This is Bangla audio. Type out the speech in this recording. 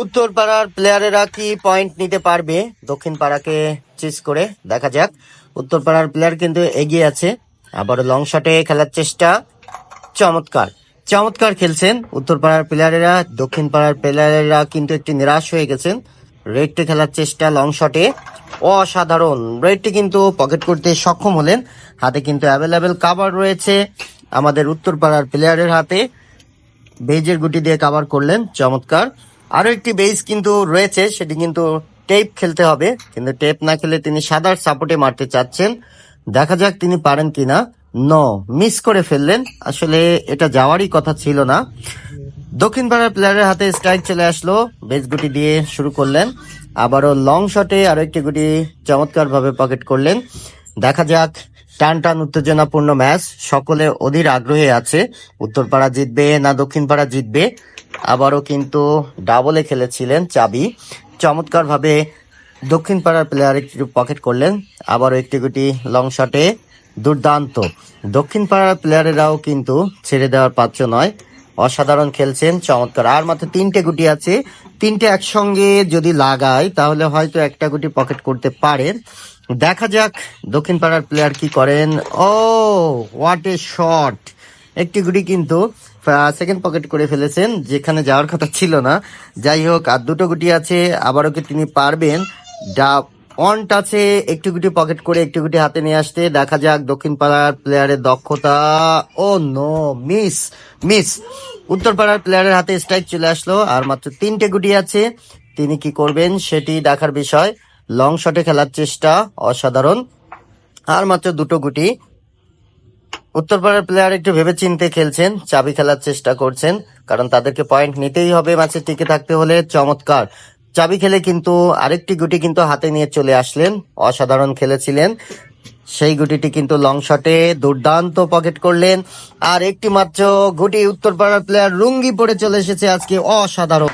উত্তর পাড়ার প্লেয়ারেরা কি পয়েন্ট নিতে পারবে দক্ষিণ পাড়াকে চেস করে? দেখা যাক। উত্তর পাড়ার প্লেয়ার কিন্তু এগিয়ে আছে, আবার লং শটে খেলার চেষ্টা। চমৎকার চমৎকার খেলছেন উত্তর পাড়ার প্লেয়ারেরা। দক্ষিণ পাড়ার প্লেয়ারেরা কিন্তু একটি নিরাশ হয়ে গেছেন। রেডটি খেলার চেষ্টা লং শটে, অসাধারণ। রেডটি কিন্তু পকেট করতে সক্ষম হলেন। হাতে কিন্তু অ্যাভেলেবেল কাভার রয়েছে আমাদের উত্তর পাড়ার প্লেয়ারের হাতে। বেজের গুটি দিয়ে কাভার করলেন, চমৎকার। আরো একটি বেজ কিন্তু রয়েছে, সেটি কিন্তু টেপ খেলতে হবে, কিন্তু টেপ না খেলে তিনি সাদার সাপোর্টে মারতে চাচ্ছেন। দেখা যাক তিনি পারেন কিনা। মিস করে ফেললেন, আসলে এটা যাওয়ারই কথা ছিল না। দক্ষিণ পাড়ার প্লেয়ারের হাতে স্ট্রাইক চলে আসলো, বেজ গুটি দিয়ে শুরু করলেন। আবারও লং শটে আরো একটি গুটি চমৎকার ভাবে পকেট করলেন। দেখা যাক, টান টান উত্তেজনাপূর্ণ ম্যাচ, সকলে অধীর আগ্রহে আছে উত্তরপাড়া জিতবে না দক্ষিণ পাড়া জিতবে। আবারও কিন্তু ডাবলে খেলেছিলেন চাবি, চমৎকার ভাবে দক্ষিণ পাড়ার প্লেয়ার একটু পকেট করলেন। আবারও একটি গুটি লং শটে, দুর্দান্ত। দক্ষিণ পাড়ার প্লেয়ারেরাও কিন্তু ছেড়ে দেওয়ার পাত্র নয়, অসাধারণ খেলছেন, চমৎকার। আর মাত্র তিনটে গুটি আছে, তিনটে একসঙ্গে যদি লাগায় তাহলে হয়তো একটা গুটি পকেট করতে পারেন। দেখা যাক দক্ষিণ পাড়ার প্লেয়ার কি করেন। ও হোয়াট এ শট! একটি গুটি কিন্তু সেকেন্ড পকেট করে ফেলেছেন, যেখানে যাওয়ার কথা ছিল না। যাই হোক, আর দুটো গুটি আছে, আবারও কি তিনি পারবেন অন টাচে একটু গুটি পকেট করে একটু গুটি হাতে নিয়ে আসতে? দেখা যাক দক্ষিণ পাড়ার প্লেয়ারের দক্ষতা। ও নো, মিস মিস। উত্তর পাড়ার প্লেয়ারের হাতে স্ট্রাইক চলে আসলো, আর মাত্র তিনটে গুটি আছে, তিনি কি করবেন সেটি দেখার বিষয়। লং শটে খেলার চেষ্টা, অসাধারণ। আর মাত্র দুটো গুটি। উত্তরপাড়ার প্লেয়ার একটু ভেবেচিন্তে খেলছেন, চাবি খেলার চেষ্টা করছেন, কারণ তাদেরকে পয়েন্ট নিতেই হবে ম্যাচে টিকে থাকতে হলে। চমৎকার চাবি খেলে কিন্তু আরেকটি গুটি কিন্তু হাতে নিয়ে চলে আসলেন, অসাধারণ খেলেছিলেন। সেই গুটিটি কিন্তু লং শটে দুর্দান্ত পকেট করলেন। আর একটি মাত্র গুটি, উত্তরপাড়ার প্লেয়ার লুঙ্গি পরে চলে এসেছে আজকে, অসাধারণ।